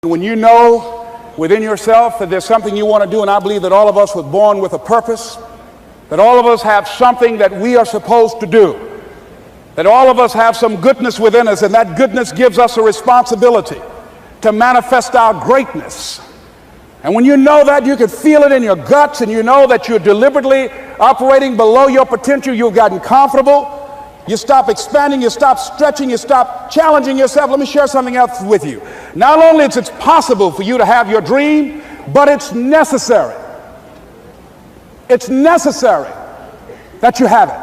When you know within yourself that there's something you want to do, and I believe that all of us were born with a purpose, that all of us have something that we are supposed to do, that all of us have some goodness within us, and that goodness gives us a responsibility to manifest our greatness. And when you know that, you can feel it in your guts, and you know that you're deliberately operating below your potential. You've gotten comfortable. You stop expanding, you stop stretching, you stop challenging yourself. Let me share something else with you. Not only is it possible for you to have your dream, but it's necessary. It's necessary that you have it,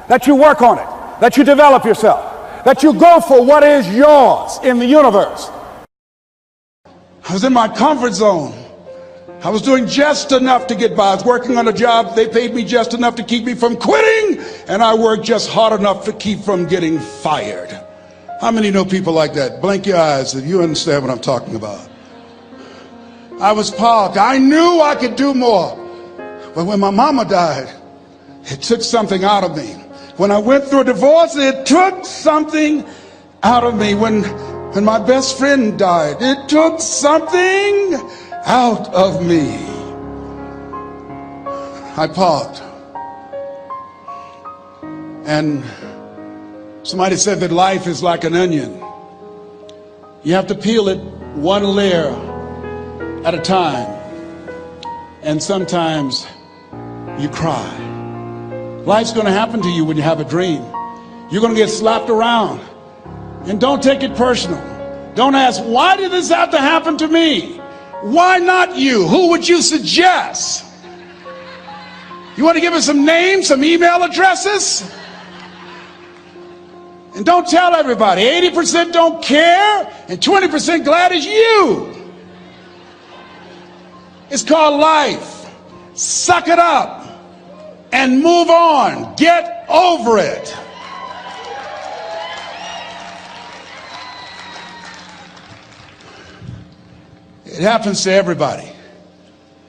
that you work on it, that you develop yourself, that you go for what is yours in the universe. I was in my comfort zone. I was doing just enough to get by. I was working on a job. They paid me just enough to keep me from quitting, and I worked just hard enough to keep from getting fired. How many know people like that? Blink your eyes if you understand what I'm talking about. I was parked. I knew I could do more. But when my mama died, it took something out of me. When I went through a divorce, it took something out of me. When my best friend died, it took something out of me. I parked, and somebody said that life is like an onion. You have to peel it one layer at a time, and sometimes you cry. Life's going to happen to you when you have a dream. You're going to get slapped around, and don't take it personal. Don't ask, why did this have to happen to me? Why not you? Who would you suggest? You want to give us some names, some email addresses? And don't tell everybody. 80% don't care and 20% glad it's you. It's called life. Suck it up and move on. Get over it. It happens to everybody.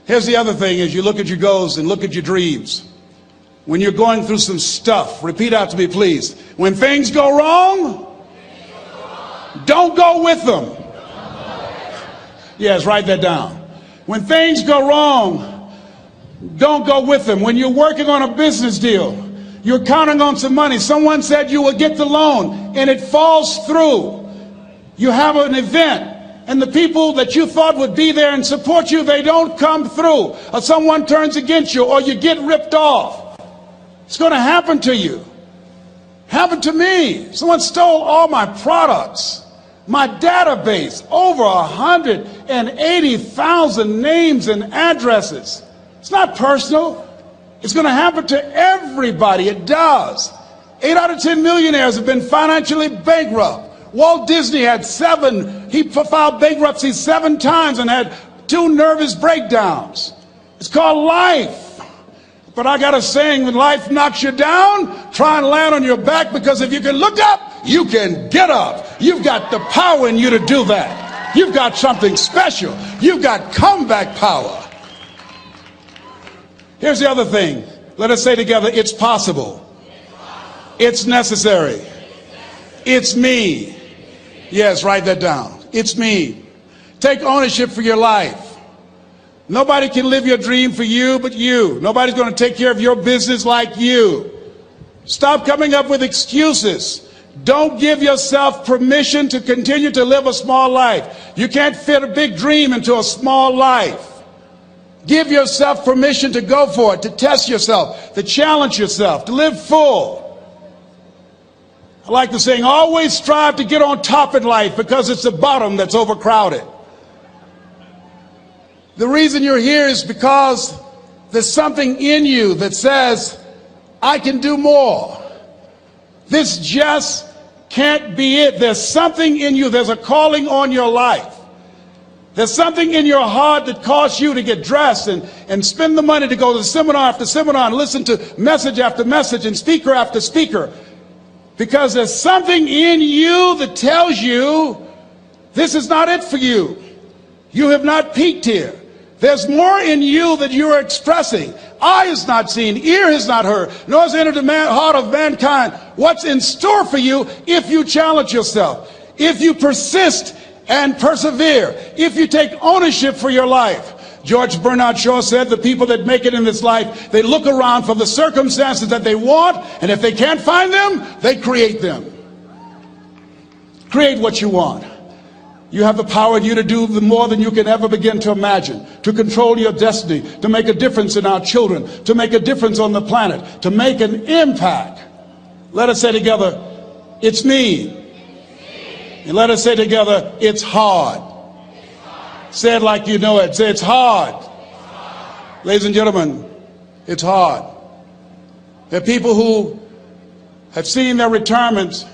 Here's the other thing: as you look at your goals and look at your dreams, when you're going through some stuff, repeat out to me, please. When things go wrong, don't go with them. Yes, write that down. When things go wrong, don't go with them. When you're working on a business deal, you're counting on some money. Someone said you will get the loan, and it falls through. You have an event, and the people that you thought would be there and support you, they don't come through. Or someone turns against you, or you get ripped off. It's going to happen to you. Happened to me. Someone stole all my products, my database, over 180,000 names and addresses. It's not personal. It's going to happen to everybody. It does. 8 out of 10 millionaires have been financially bankrupt. Walt Disney had he filed bankruptcy 7 times and had 2 nervous breakdowns. It's called life. But I got a saying: when life knocks you down, try and land on your back, because if you can look up, you can get up. You've got the power in you to do that. You've got something special. You've got comeback power. Here's the other thing. Let us say together, it's possible. It's necessary. It's me. Yes, write that down. It's me. Take ownership for your life. Nobody can live your dream for you but you. Nobody's going to take care of your business like you. Stop coming up with excuses. Don't give yourself permission to continue to live a small life. You can't fit a big dream into a small life. Give yourself permission to go for it, to test yourself, to challenge yourself, to live full. I like the saying, always strive to get on top in life, because it's the bottom that's overcrowded. The reason you're here is because there's something in you that says, I can do more. This just can't be it. There's something in you. There's a calling on your life. There's something in your heart that caused you to get dressed and spend the money to go to seminar after seminar and listen to message after message and speaker after speaker. Because there's something in you that tells you this is not it for you. You have not peaked here. There's more in you that you are expressing. Eye has not seen, ear has not heard, nor has entered the heart of mankind what's in store for you if you challenge yourself, if you persist and persevere. If you take ownership for your life. George Bernard Shaw said the people that make it in this life, they look around for the circumstances that they want, and if they can't find them, they create them. Create what you want. You have the power in you to do more than you can ever begin to imagine, to control your destiny, to make a difference in our children, to make a difference on the planet, to make an impact. Let us say together, it's me. And let us say together, it's hard. Say it like you know it. Say it's hard. Ladies and gentlemen, it's hard. There are people who have seen their retirements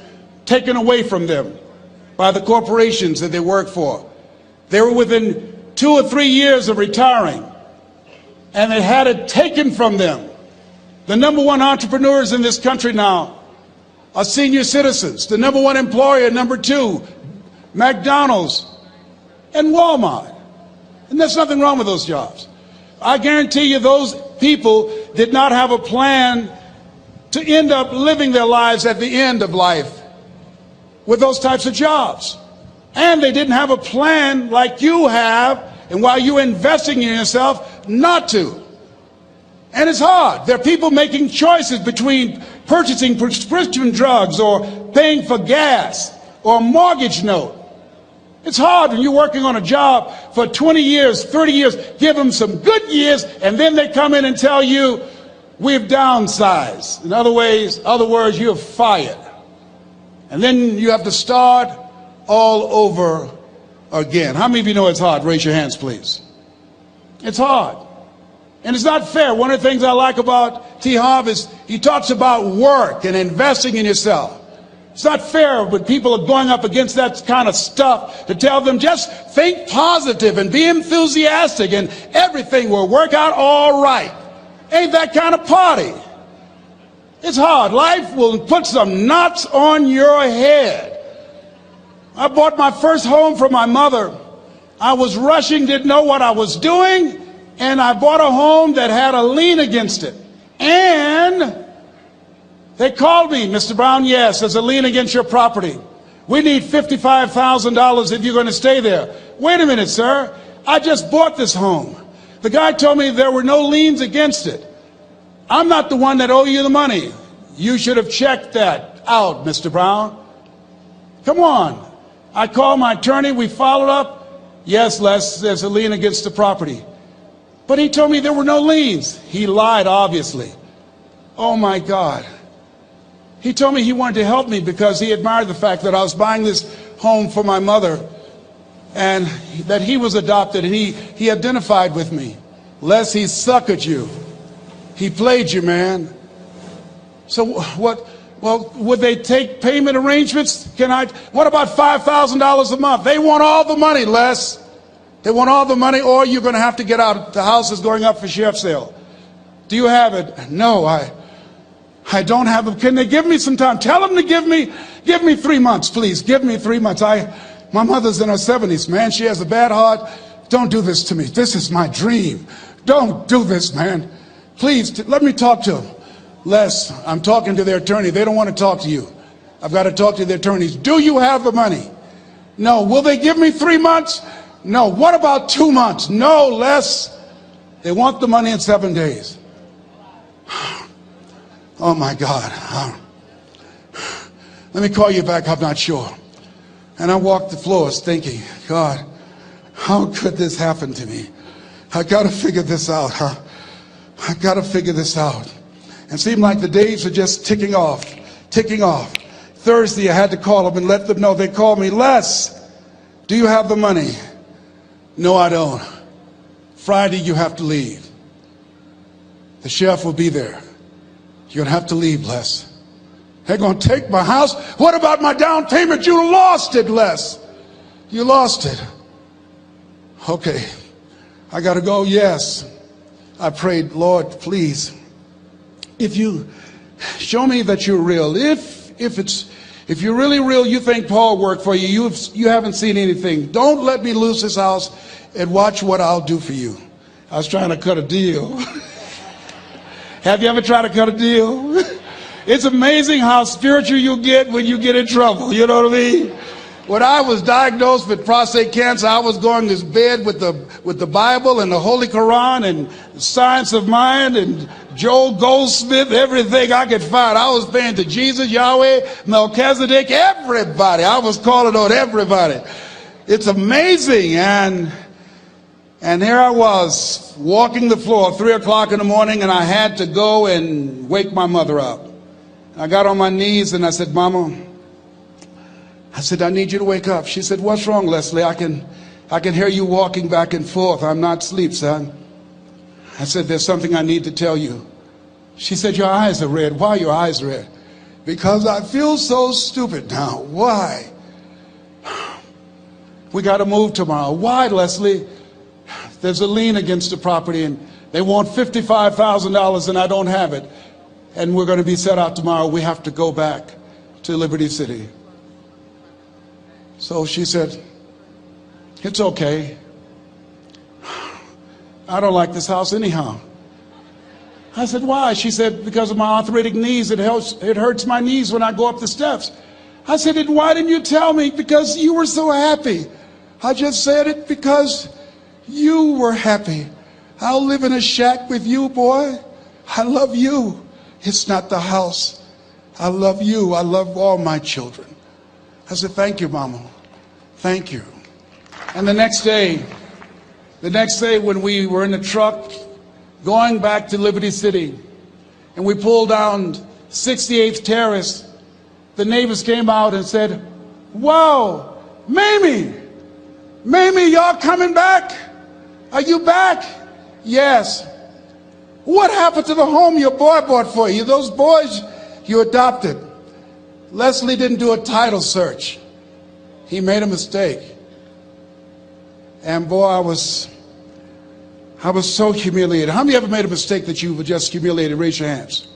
taken away from them by the corporations that they work for. They were within 2 or 3 years of retiring, and they had it taken from them. The #1 entrepreneurs in this country now are senior citizens. The #1 employer, #2, McDonald's and Walmart. And there's nothing wrong with those jobs. I guarantee you those people did not have a plan to end up living their lives at the end of life with those types of jobs. And they didn't have a plan like you have, and while you're investing in yourself, not to. And it's hard. There are people making choices between purchasing prescription drugs or paying for gas or a mortgage note. It's hard when you're working on a job for 20 years, 30 years, give them some good years, and then they come in and tell you, we've downsized. In other words, you're fired. And then you have to start all over again. How many of you know it's hard? Raise your hands, please. It's hard. And it's not fair. One of the things I like about T. Harv is he talks about work and investing in yourself. It's not fair when people are going up against that kind of stuff to tell them just think positive and be enthusiastic and everything will work out all right. Ain't that kind of party. It's hard. Life will put some knots on your head. I bought my first home for my mother. I was rushing, didn't know what I was doing, and I bought a home that had a lien against it. And they called me, Mr. Brown, yes, there's a lien against your property. We need $55,000 if you're going to stay there. Wait a minute, sir. I just bought this home. The guy told me there were no liens against it. I'm not the one that owe you the money. You should have checked that out, Mr. Brown. Come on. I called my attorney. We followed up. Yes, Les, there's a lien against the property. But he told me there were no liens. He lied, obviously. Oh, my God. He told me he wanted to help me because he admired the fact that I was buying this home for my mother and that he was adopted, and he identified with me. Les, he suckered you. He played you, man. So what? Well, would they take payment arrangements? What about $5,000 a month? They want all the money, Les. They want all the money, or you're going to have to get out. The house is going up for sheriff's sale. Do you have it? No, I don't have them. Can they give me some time? Tell them to give me 3 months, please. Give me 3 months. My mother's in her 70s, man. She has a bad heart. Don't do this to me. This is my dream. Don't do this, man. Please, let me talk to them. Les, I'm talking to their attorney. They don't want to talk to you. I've got to talk to their attorneys. Do you have the money? No. Will they give me 3 months? No. What about 2 months? No, Les. They want the money in 7 days. Oh, my God. Let me call you back. I'm not sure. And I walked the floors thinking, God, how could this happen to me? I got to figure this out. I got to figure this out. And it seemed like the days were just ticking off. Thursday, I had to call them and let them know. They called me, Les, do you have the money? No, I don't. Friday, you have to leave. The sheriff will be there. You're going to have to leave, Les. They're going to take my house. What about my down payment? You lost it, Les. You lost it. Okay. I got to go. Yes. I prayed, Lord, please, if you show me that you're real, if you're really real, you think Paul worked for you, you haven't seen anything. Don't let me lose this house and watch what I'll do for you. I was trying to cut a deal. Have you ever tried to cut a deal? It's amazing how spiritual you get when you get in trouble. You know what I mean? When I was diagnosed with prostate cancer, I was going to bed with the Bible and the Holy Quran and Science of Mind and Joel Goldsmith, everything I could find. I was praying to Jesus, Yahweh, Melchizedek, everybody. I was calling on everybody. It's amazing. And here I was walking the floor, 3 o'clock in the morning, and I had to go and wake my mother up. I got on my knees and I said, Mama, I said, I need you to wake up. She said, what's wrong, Leslie? I can hear you walking back and forth. I'm not asleep, son. I said, there's something I need to tell you. She said, your eyes are red. Why are your eyes red? Because I feel so stupid now. Why? We got to move tomorrow. Why, Leslie? There's a lien against the property and they want $55,000 and I don't have it. And we're going to be set out tomorrow. We have to go back to Liberty City. So she said, it's okay. I don't like this house anyhow. I said, why? She said, because of my arthritic knees, it hurts my knees when I go up the steps. I said, and why didn't you tell me? Because you were so happy. I just said it because you were happy. I'll live in a shack with you, boy. I love you. It's not the house. I love you. I love all my children. I said, thank you, Mama. Thank you. And the next day when we were in the truck going back to Liberty City and we pulled down 68th Terrace, the neighbors came out and said, wow, Mamie, y'all coming back? Are you back? Yes. What happened to the home your boy bought for you? Those boys you adopted. Leslie didn't do a title search. He made a mistake. And boy, I was so humiliated. How many ever made a mistake that you were just humiliated? Raise your hands.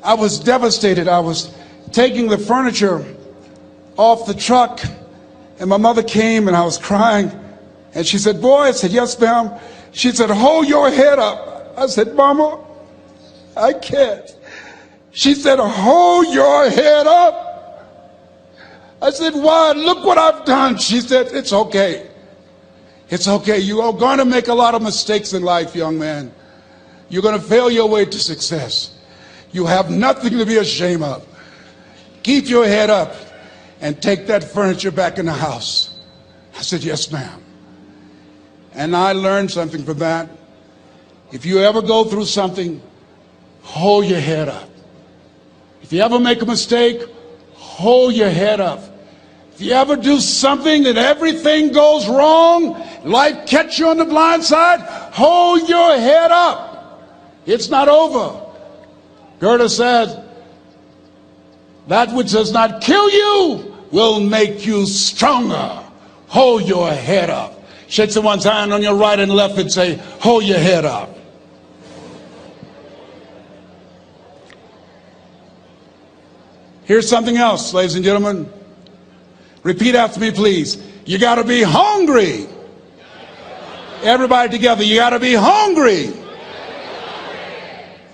I was devastated. I was taking the furniture off the truck and my mother came and I was crying and she said, boy, I said, yes, ma'am. She said, hold your head up. I said, Mama, I can't. She said, hold your head up. I said, why? Look what I've done. She said, it's okay. It's okay. You are going to make a lot of mistakes in life, young man. You're going to fail your way to success. You have nothing to be ashamed of. Keep your head up and take that furniture back in the house. I said, yes, ma'am. And I learned something from that. If you ever go through something, hold your head up. If you ever make a mistake, hold your head up. If you ever do something that everything goes wrong, life catch you on the blind side, hold your head up. It's not over. Goethe said, that which does not kill you will make you stronger. Hold your head up. Shake someone's hand on your right and left and say, hold your head up. Here's something else, ladies and gentlemen. Repeat after me, please. You got to be hungry. Everybody together, you got to be hungry.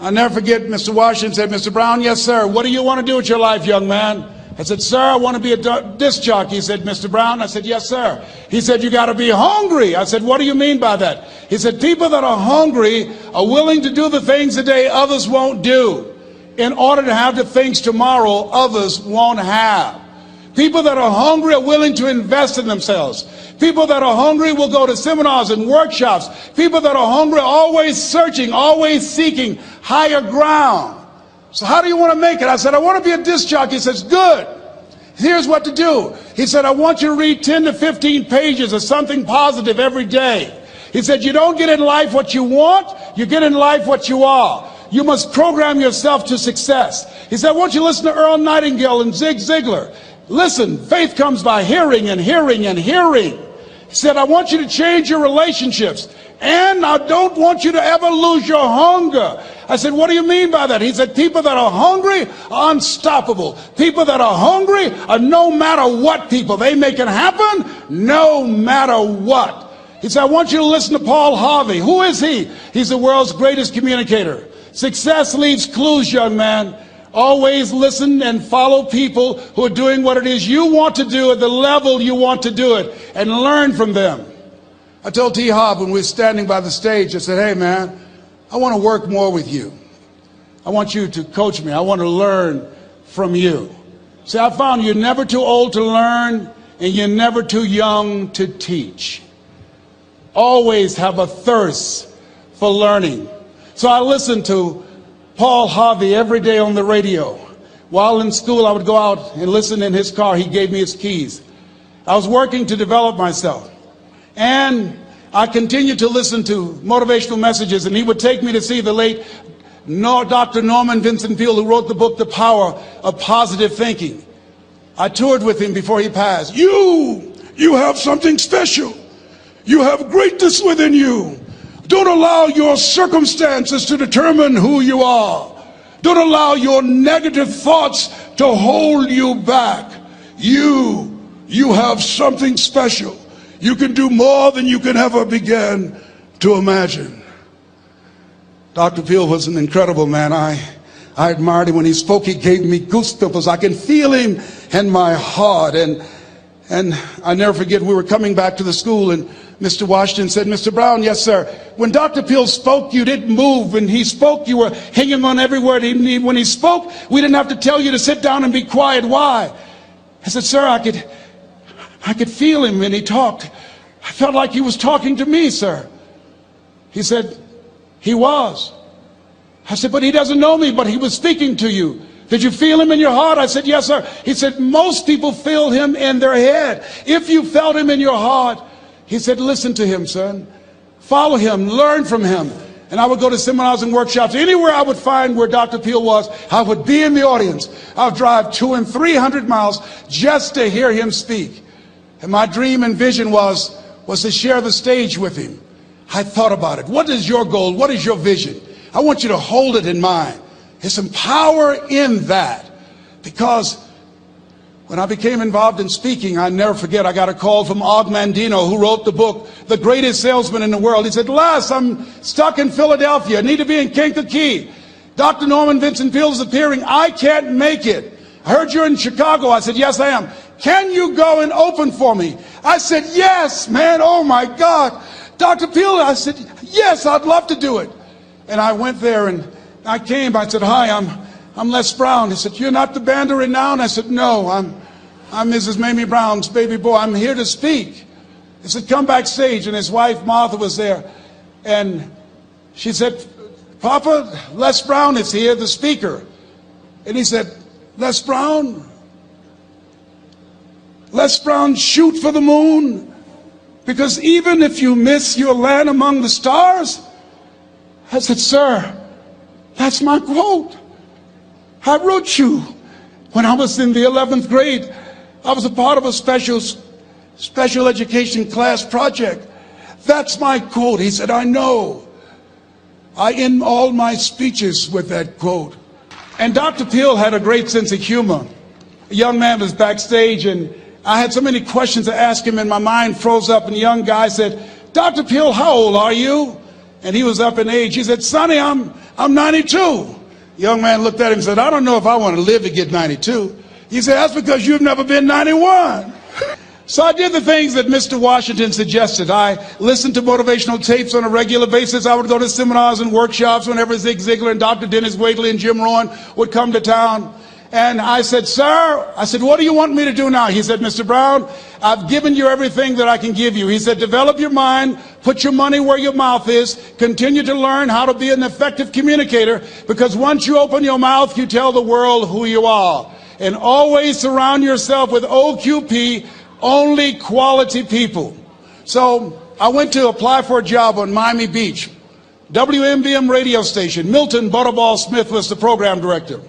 I'll never forget Mr. Washington said, Mr. Brown, yes, sir. What do you want to do with your life, young man? I said, sir, I want to be a disc jockey. He said, Mr. Brown? I said, yes, sir. He said, you got to be hungry. I said, what do you mean by that? He said, people that are hungry are willing to do the things today others won't do in order to have the things tomorrow others won't have. People that are hungry are willing to invest in themselves. People that are hungry will go to seminars and workshops. People that are hungry are always searching, always seeking higher ground. So how do you want to make it? I said, I want to be a disc jockey. He says, good. Here's what to do. He said, I want you to read 10 to 15 pages of something positive every day. He said, you don't get in life what you want, you get in life what you are. You must program yourself to success. He said, I want you to listen to Earl Nightingale and Zig Ziglar. Listen, faith comes by hearing and hearing and hearing. He said, I want you to change your relationships. And I don't want you to ever lose your hunger. I said, what do you mean by that? He said, people that are hungry are unstoppable. People that are hungry are no matter what people. They make it happen no matter what. He said, I want you to listen to Paul Harvey. Who is he? He's the world's greatest communicator. Success leaves clues, young man. Always listen and follow people who are doing what it is you want to do at the level you want to do it, and learn from them. I told T. Hobb when we were standing by the stage, I said, hey man, I want to work more with you. I want you to coach me. I want to learn from you. See, I found you're never too old to learn and you're never too young to teach. Always have a thirst for learning. So I listened to Paul Harvey every day on the radio. While in school, I would go out and listen in his car. He gave me his keys. I was working to develop myself. And I continued to listen to motivational messages, and he would take me to see the late Dr. Norman Vincent Peale, who wrote the book, The Power of Positive Thinking. I toured with him before he passed. You have something special. You have greatness within you. Don't allow your circumstances to determine who you are. Don't allow your negative thoughts to hold you back. You have something special. You can do more than you can ever begin to imagine. Dr. Peale was an incredible man. I admired him. When he spoke, he gave me goosebumps. I can feel him in my heart. And I never forget, we were coming back to the school, and Mr. Washington said, Mr. Brown, yes, sir. When Dr. Peale spoke, you didn't move. When he spoke, you were hanging on every word. When he spoke, we didn't have to tell you to sit down and be quiet. Why? I said, sir, I could feel him when he talked. I felt like he was talking to me, sir. He said, he was. I said, but he doesn't know me, but he was speaking to you. Did you feel him in your heart? I said, yes, sir. He said, most people feel him in their head. If you felt him in your heart, he said, listen to him, son. Follow him, learn from him. And I would go to seminars and workshops. Anywhere I would find where Dr. Peale was, I would be in the audience. I would drive 200 and 300 miles just to hear him speak. And my dream and vision was to share the stage with him. I thought about it. What is your goal? What is your vision? I want you to hold it in mind. There's some power in that. Because when I became involved in speaking, I never forget, I got a call from Og Mandino, who wrote the book, The Greatest Salesman in the World. He said, Les, I'm stuck in Philadelphia. I need to be in Kankakee. Dr. Norman Vincent Peale is appearing. I can't make it. I heard you're in Chicago. I said, yes, I am. Can you go and open for me? I said, yes, man. Oh, my God. Dr. Peale, I said, yes, I'd love to do it. And I went there and I came. I said, hi, I'm Les Brown. He said, you're not the band of renown? I said, no, I'm Mrs. Mamie Brown's baby boy. I'm here to speak. He said, come backstage. And his wife, Martha, was there. And she said, Papa, Les Brown is here, the speaker. And he said, Les Brown, shoot for the moon. Because even if you miss, you'll land among the stars. I said, sir, that's my quote. I wrote you when I was in the 11th grade. I was a part of a special education class project. That's my quote. He said, I know. I end all my speeches with that quote. And Dr. Peale had a great sense of humor. A young man was backstage, and I had so many questions to ask him, and my mind froze up. And the young guy said, Dr. Peale, how old are you? And he was up in age. He said, Sonny, I'm 92. The young man looked at him and said, I don't know if I want to live to get 92. He said, that's because you've never been 91. So I did the things that Mr. Washington suggested. I listened to motivational tapes on a regular basis. I would go to seminars and workshops whenever Zig Ziglar and Dr. Dennis Waitley and Jim Rohn would come to town. And I said, sir, what do you want me to do now? He said, Mr. Brown, I've given you everything that I can give you. He said, develop your mind, put your money where your mouth is, continue to learn how to be an effective communicator, because once you open your mouth, you tell the world who you are. And always surround yourself with OQP, only quality people. So I went to apply for a job on Miami Beach, WMBM radio station. Milton Butterball Smith was the program director.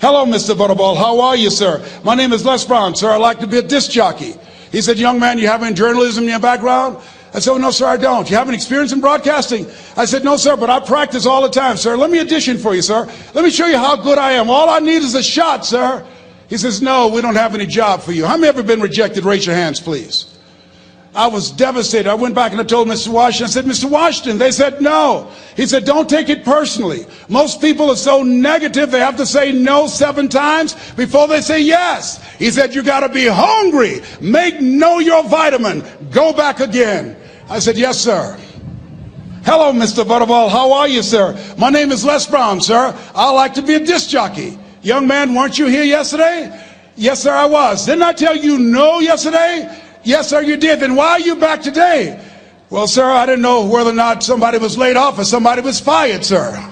Hello, Mr. Butterball. How are you, sir? My name is Les Brown, sir. I'd like to be a disc jockey. He said, young man, you have any journalism in your background? I said, oh, no, sir, I don't. You have any experience in broadcasting? I said, no, sir, but I practice all the time, sir. Let me audition for you, sir. Let me show you how good I am. All I need is a shot, sir. He says, no, we don't have any job for you. How many ever been rejected? Raise your hands, please. I was devastated. I went back and I told Mr. Washington, I said, Mr. Washington, they said no. He said, don't take it personally. Most people are so negative, they have to say no 7 times before they say yes. He said, you got to be hungry. Know your vitamin. Go back again. I said, yes, sir. Hello, Mr. Butterball. How are you, sir? My name is Les Brown, sir. I like to be a disc jockey. Young man, weren't you here yesterday? Yes, sir, I was. Didn't I tell you no yesterday? Yes, sir, you did. Then why are you back today? Well, sir, I didn't know whether or not somebody was laid off or somebody was fired, sir.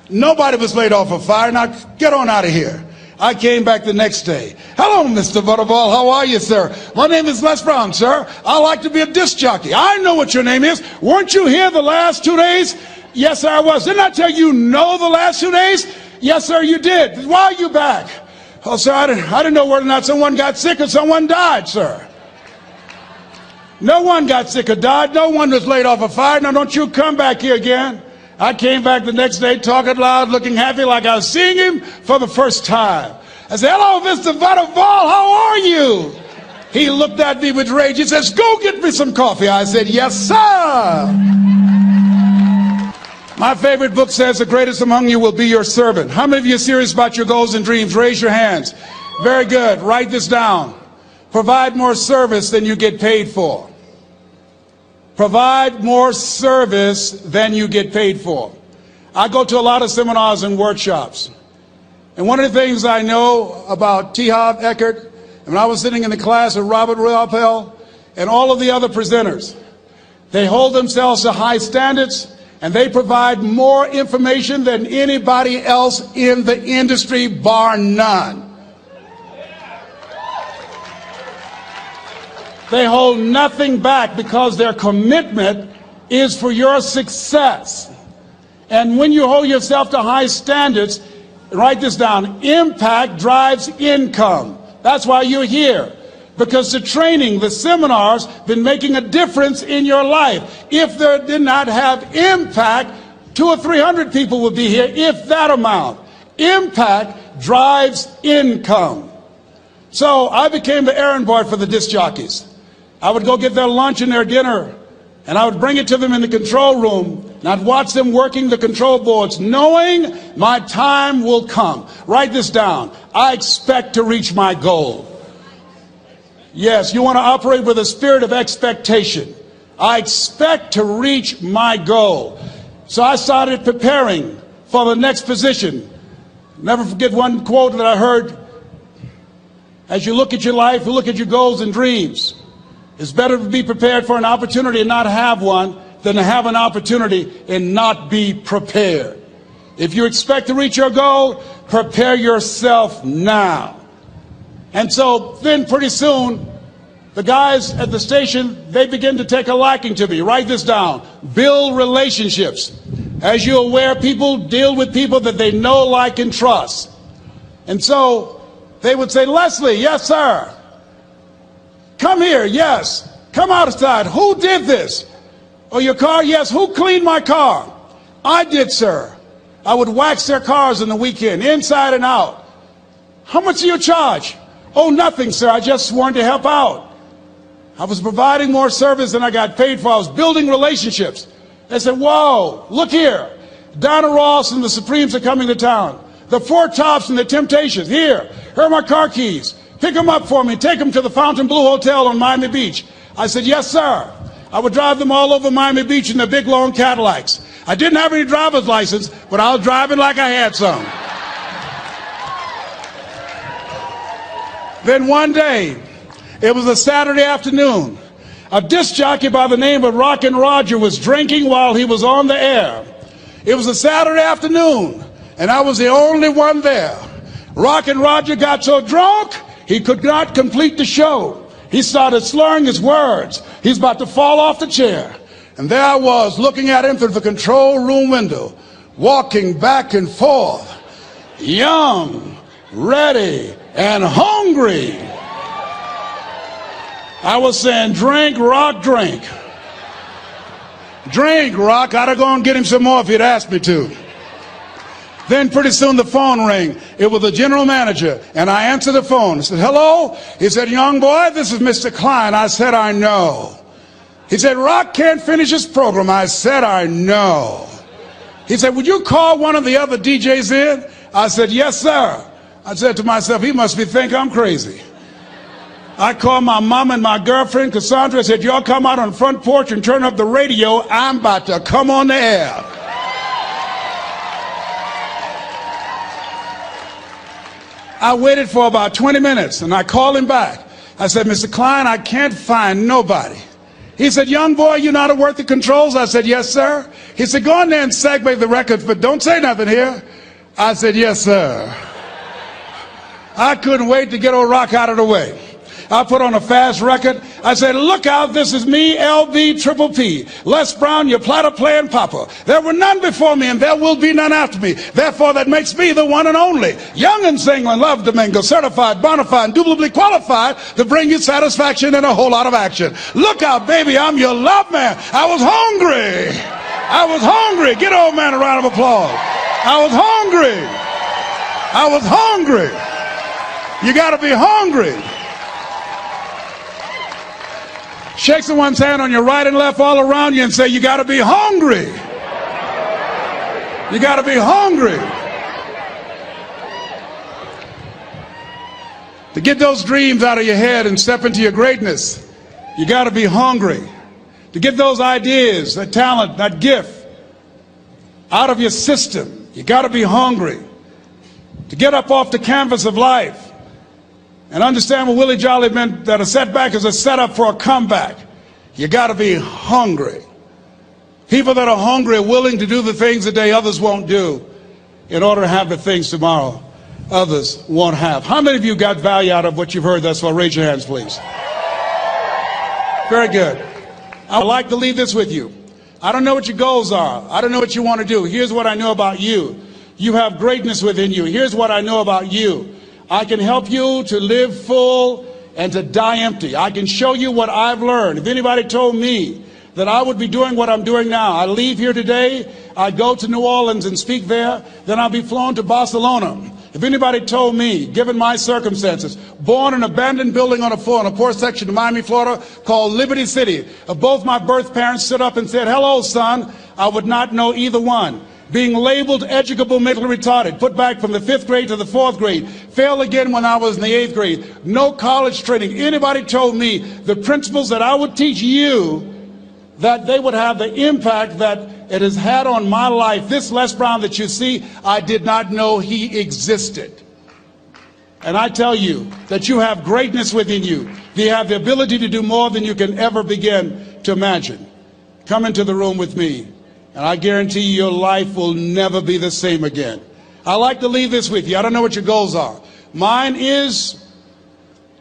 Nobody was laid off or fired. Now, get on out of here. I came back the next day. Hello, Mr. Butterball. How are you, sir? My name is Les Brown, sir. I like to be a disc jockey. I know what your name is. Weren't you here the last 2 days? Yes, sir, I was. Didn't I tell you no the last 2 days? Yes, sir, you did. Why are you back? Oh, sir, I didn't know whether or not someone got sick or someone died, sir. No one got sick or died. No one was laid off or fired. Now, don't you come back here again. I came back the next day talking loud, looking happy like I was seeing him for the first time. I said, hello, Mr. Butterball, how are you? He looked at me with rage. He says, go get me some coffee. I said, yes, sir. My favorite book says, the greatest among you will be your servant. How many of you are serious about your goals and dreams? Raise your hands. Very good. Write this down. Provide more service than you get paid for. Provide more service than you get paid for. I go to a lot of seminars and workshops. And one of the things I know about T. Harv Eckert, when I was sitting in the class of Robert Ruppel and all of the other presenters, they hold themselves to high standards and they provide more information than anybody else in the industry, bar none. They hold nothing back because their commitment is for your success. And when you hold yourself to high standards, write this down, impact drives income. That's why you're here. Because the training, the seminars, been making a difference in your life. If they did not have impact, 200 or 300 people would be here, if that amount. Impact drives income. So I became the errand boy for the disc jockeys. I would go get their lunch and their dinner, and I would bring it to them in the control room, and I'd watch them working the control boards, knowing my time will come. Write this down. I expect to reach my goal. Yes, you want to operate with a spirit of expectation. I expect to reach my goal. So I started preparing for the next position. Never forget one quote that I heard. As you look at your life, you look at your goals and dreams. It's better to be prepared for an opportunity and not have one than to have an opportunity and not be prepared. If you expect to reach your goal, prepare yourself now. And so then pretty soon, the guys at the station, they begin to take a liking to me. Write this down. Build relationships. As you're aware, people deal with people that they know, like, and trust. And so they would say, Leslie, yes, sir. Come here, yes. Come outside. Who did this? Oh, your car? Yes. Who cleaned my car? I did, sir. I would wax their cars on the weekend, inside and out. How much do you charge? Oh, nothing, sir. I just sworn to help out. I was providing more service than I got paid for. I was building relationships. They said, whoa, look here. Donna Ross and the Supremes are coming to town. The Four Tops and the Temptations. Here are my car keys. Pick them up for me. Take them to the Fontainebleau Hotel on Miami Beach. I said, yes, sir. I would drive them all over Miami Beach in their big, long Cadillacs. I didn't have any driver's license, but I was driving like I had some. Then one day, it was a Saturday afternoon, a disc jockey by the name of Rockin' Roger was drinking while he was on the air. It was a Saturday afternoon, and I was the only one there. Rockin' Roger got so drunk, he could not complete the show. He started slurring his words. He's about to fall off the chair. And there I was, looking at him through the control room window, walking back and forth, young, ready, and hungry. I was saying, drink, Rock, drink. Drink, Rock. I'd have gone and get him some more if he'd asked me to. Then pretty soon the phone rang. It was the general manager, and I answered the phone. I said, hello? He said, young boy, this is Mr. Klein. I said, I know. He said, Rock can't finish his program. I said, I know. He said, would you call one of the other DJs in? I said, yes, sir. I said to myself, he must think I'm crazy. I called my mom and my girlfriend, Cassandra. I said, y'all come out on the front porch and turn up the radio. I'm about to come on the air. I waited for about 20 minutes, and I called him back. I said, Mr. Klein, I can't find nobody. He said, young boy, you know how to work the controls? I said, yes, sir. He said, go in there and segue the records, but don't say nothing here. I said, yes, sir. I couldn't wait to get old Rock out of the way. I put on a fast record. I said, look out, this is me, L.B.P.P. Les Brown, your platter playing papa. There were none before me, and there will be none after me. Therefore, that makes me the one and only. Young and single and love to mingle, certified, bona fide, indubitably qualified to bring you satisfaction and a whole lot of action. Look out, baby, I'm your love man. I was hungry. I was hungry. Get old man a round of applause. I was hungry. I was hungry. You got to be hungry. Shake someone's hand on your right and left all around you and say, you got to be hungry. You got to be hungry. To get those dreams out of your head and step into your greatness, you got to be hungry. To get those ideas, that talent, that gift out of your system, you got to be hungry. To get up off the canvas of life and understand what Willie Jolly meant, that a setback is a setup for a comeback. You got to be hungry. People that are hungry are willing to do the things today others won't do in order to have the things tomorrow others won't have. How many of you got value out of what you've heard thus far? Raise your hands, please. Very good. I'd like to leave this with you. I don't know what your goals are. I don't know what you want to do. Here's what I know about you. You have greatness within you. Here's what I know about you. I can help you to live full and to die empty. I can show you what I've learned. If anybody told me that I would be doing what I'm doing now, I leave here today, I go to New Orleans and speak there, then I'll be flown to Barcelona. If anybody told me, given my circumstances, born in an abandoned building on a poor section of Miami, Florida, called Liberty City, if both my birth parents stood up and said, hello, son, I would not know either one. Being labeled educable mentally retarded, put back from the 5th grade to the 4th grade, failed again when I was in the 8th grade, no college training. Anybody told me the principles that I would teach you, that they would have the impact that it has had on my life. This Les Brown that you see, I did not know he existed. And I tell you that you have greatness within you. You have the ability to do more than you can ever begin to imagine. Come into the room with me, and I guarantee you your life will never be the same again. I like to leave this with you. I don't know what your goals are. Mine is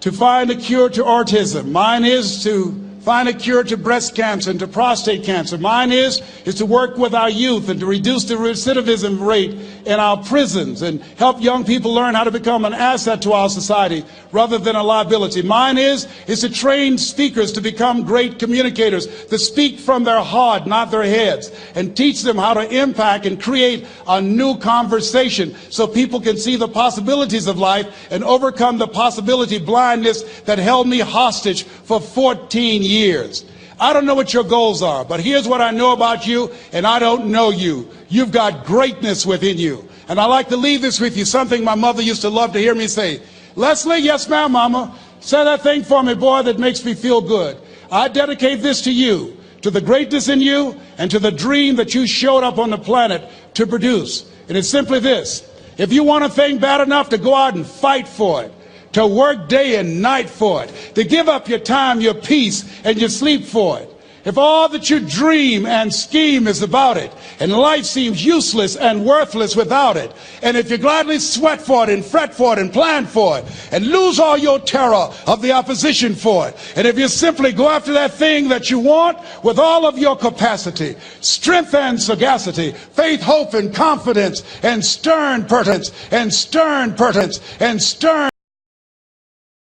to find a cure to autism. Mine is to find a cure to breast cancer and to prostate cancer. Mine is to work with our youth and to reduce the recidivism rate in our prisons and help young people learn how to become an asset to our society rather than a liability. Mine is to train speakers to become great communicators, to speak from their heart, not their heads, and teach them how to impact and create a new conversation so people can see the possibilities of life and overcome the possibility blindness that held me hostage for 14 years. I don't know what your goals are, but here's what I know about you, and I don't know you. You've got greatness within you. And I like to leave this with you, something my mother used to love to hear me say. Leslie, yes ma'am, mama. Say that thing for me, boy, that makes me feel good. I dedicate this to you, to the greatness in you, and to the dream that you showed up on the planet to produce. And it's simply this. If you want a thing bad enough to go out and fight for it, to work day and night for it, to give up your time, your peace, and your sleep for it. If all that you dream and scheme is about it, and life seems useless and worthless without it, and if you gladly sweat for it and fret for it and plan for it, and lose all your terror of the opposition for it, and if you simply go after that thing that you want with all of your capacity, strength and sagacity, faith, hope, and confidence, and stern pertinence, and stern pertinence, and stern